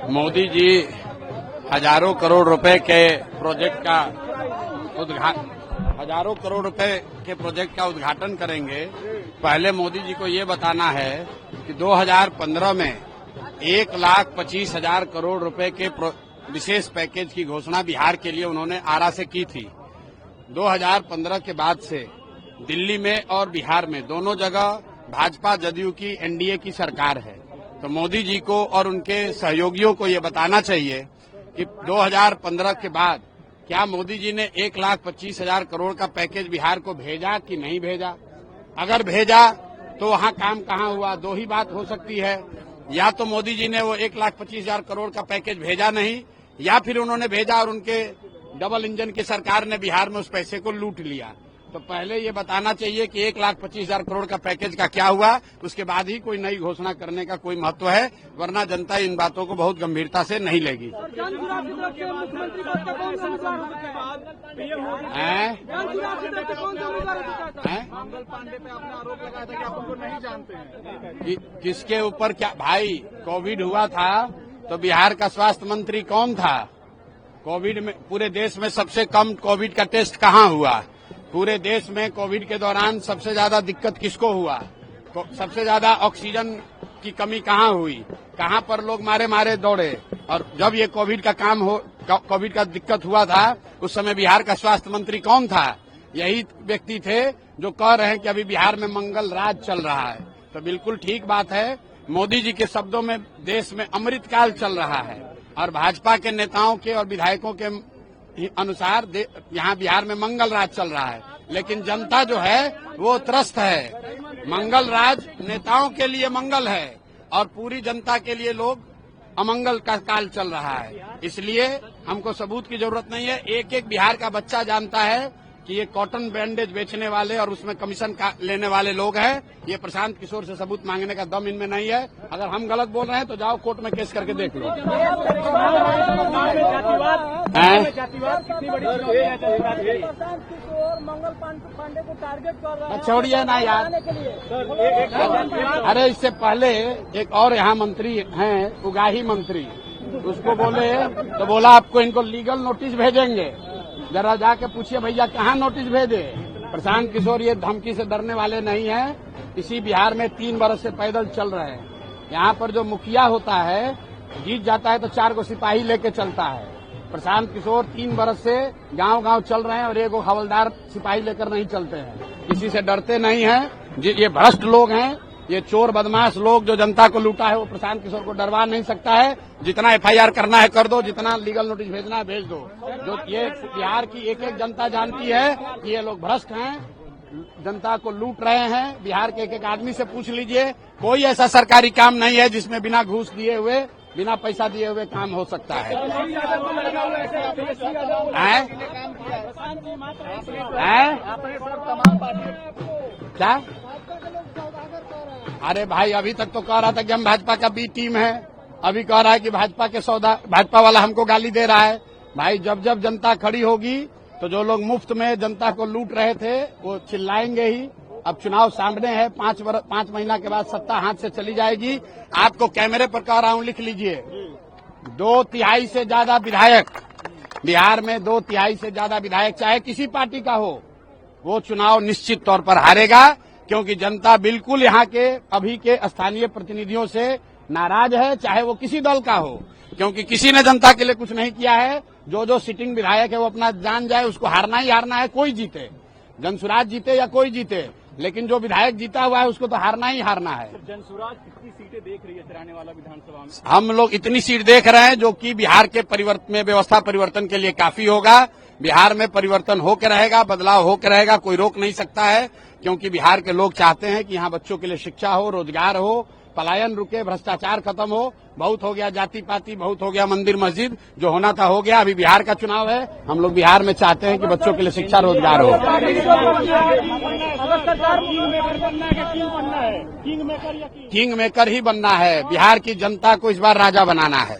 मोदी जी हजारों करोड़ रुपए के प्रोजेक्ट का उद्घाटन करेंगे। पहले मोदी जी को ये बताना है कि 2015 में 1,25,000 करोड़ रुपए के विशेष पैकेज की घोषणा बिहार के लिए उन्होंने आरा से की थी। 2015 के बाद से दिल्ली में और बिहार में दोनों जगह भाजपा जदयू की एनडीए की सरकार है। तो मोदी जी को और उनके सहयोगियों को ये बताना चाहिए कि 2015 के बाद क्या मोदी जी ने 1,25,000 करोड़ का पैकेज बिहार को भेजा कि नहीं भेजा। अगर भेजा तो वहाँ काम कहाँ हुआ। दो ही बात हो सकती है, या तो मोदी जी ने वो 1,25,000 करोड़ का पैकेज भेजा नहीं, या फिर उन्होंने भेजा और उनके डबल इंजन की सरकार ने बिहार में उस पैसे को लूट लिया। तो पहले ये बताना चाहिए कि 1,25,000 करोड़ का पैकेज का क्या हुआ, उसके बाद ही कोई नई घोषणा करने का कोई महत्व है, वरना जनता इन बातों को बहुत गंभीरता से नहीं लेगी। मंगल पांडे पे आपने आरोप लगाया था कि आप उनको नहीं जानते हैं। किसके ऊपर क्या भाई, कोविड हुआ था तो बिहार का स्वास्थ्य मंत्री कौन था। कोविड में पूरे देश में सबसे कम कोविड का टेस्ट कहाँ हुआ। पूरे देश में कोविड के दौरान सबसे ज्यादा दिक्कत किसको हुआ, सबसे ज्यादा ऑक्सीजन की कमी कहाँ हुई, कहाँ पर लोग मारे मारे दौड़े। और जब ये कोविड का दिक्कत हुआ था उस समय बिहार का स्वास्थ्य मंत्री कौन था। यही व्यक्ति थे जो कह रहे हैं कि अभी बिहार में मंगल राज चल रहा है। तो बिल्कुल ठीक बात है, मोदी जी के शब्दों में देश में अमृतकाल चल रहा है और भाजपा के नेताओं के और विधायकों के अनुसार यहाँ बिहार में मंगल राज चल रहा है। लेकिन जनता जो है वो त्रस्त है। मंगल राज नेताओं के लिए मंगल है और पूरी जनता के लिए लोग अमंगल का काल चल रहा है। इसलिए हमको सबूत की जरूरत नहीं है। एक एक बिहार का बच्चा जानता है कि ये कॉटन बैंडेज बेचने वाले और उसमें कमीशन लेने वाले लोग हैं। ये प्रशांत किशोर से सबूत मांगने का दम इनमें नहीं है। अगर हम गलत बोल रहे हैं तो जाओ कोर्ट में केस करके देख लो। मंगल पांडे को टारगेट कर रहा है। छोड़िए ना यार। अरे इससे पहले एक और यहाँ मंत्री हैं, उगाही मंत्री, उसको बोले तो बोला आपको इनको लीगल नोटिस भेजेंगे। जरा जाके पूछिए भैया कहाँ नोटिस भेजे। प्रशांत किशोर ये धमकी से डरने वाले नहीं है। इसी बिहार में 3 बरस से पैदल चल रहे हैं। यहाँ पर जो मुखिया होता है जीत जाता है तो 4 को सिपाही लेके चलता है। प्रशांत किशोर 3 बरस से गांव गांव चल रहे हैं और एक हवलदार सिपाही लेकर नहीं चलते हैं। किसी से डरते नहीं हैं। ये भ्रष्ट लोग हैं, ये चोर बदमाश लोग जो जनता को लूटा है वो प्रशांत किशोर को डरवा नहीं सकता है। जितना एफआईआर करना है कर दो, जितना लीगल नोटिस भेजना है भेज दो। जो ये बिहार की एक एक जनता जानती है कि ये लोग भ्रष्ट हैं, जनता को लूट रहे हैं। बिहार के एक एक आदमी से पूछ लीजिए, कोई ऐसा सरकारी काम नहीं है जिसमें बिना घूस दिए हुए, बिना पैसा दिए हुए काम हो सकता है। क्या? अरे भाई अभी तक तो कह रहा था कि हम भाजपा का बी टीम है, अभी कह रहा है कि भाजपा वाला हमको गाली दे रहा है। भाई जब जब जनता खड़ी होगी तो जो लोग मुफ्त में जनता को लूट रहे थे वो चिल्लाएंगे ही। अब चुनाव सामने है, 5 महीना के बाद सत्ता हाथ से चली जाएगी। आपको कैमरे पर कह रहा हूं, लिख लीजिए। 2/3 से ज्यादा विधायक बिहार में, 2/3 से ज्यादा विधायक चाहे किसी पार्टी का हो, वो चुनाव निश्चित तौर पर हारेगा। क्योंकि जनता बिल्कुल यहाँ के अभी के स्थानीय प्रतिनिधियों से नाराज है, चाहे वो किसी दल का हो। क्योंकि किसी ने जनता के लिए कुछ नहीं किया है। जो सिटिंग विधायक है वो अपना जान जाए, उसको हारना ही हारना है। कोई जीते, जनसुराज जीते या कोई जीते, लेकिन जो विधायक जीता हुआ है उसको तो हारना ही हारना है। जनसुराज कितनी सीटें देख रही है आने वाला विधानसभा में? हम लोग इतनी सीट देख रहे हैं जो कि बिहार के व्यवस्था परिवर्तन के लिए काफी होगा। बिहार में परिवर्तन होकर रहेगा, बदलाव होकर रहेगा, कोई रोक नहीं सकता है। क्योंकि बिहार के लोग चाहते हैं कि यहाँ बच्चों के लिए शिक्षा हो, रोजगार हो, पलायन रुके, भ्रष्टाचार खत्म हो। बहुत हो गया जाति पाति, बहुत हो गया मंदिर मस्जिद, जो होना था हो गया। अभी बिहार का चुनाव है, हम लोग बिहार में चाहते हैं कि बच्चों के लिए शिक्षा रोजगार हो। किंग मेकर ही बनना है। बिहार की जनता को इस बार राजा बनाना है।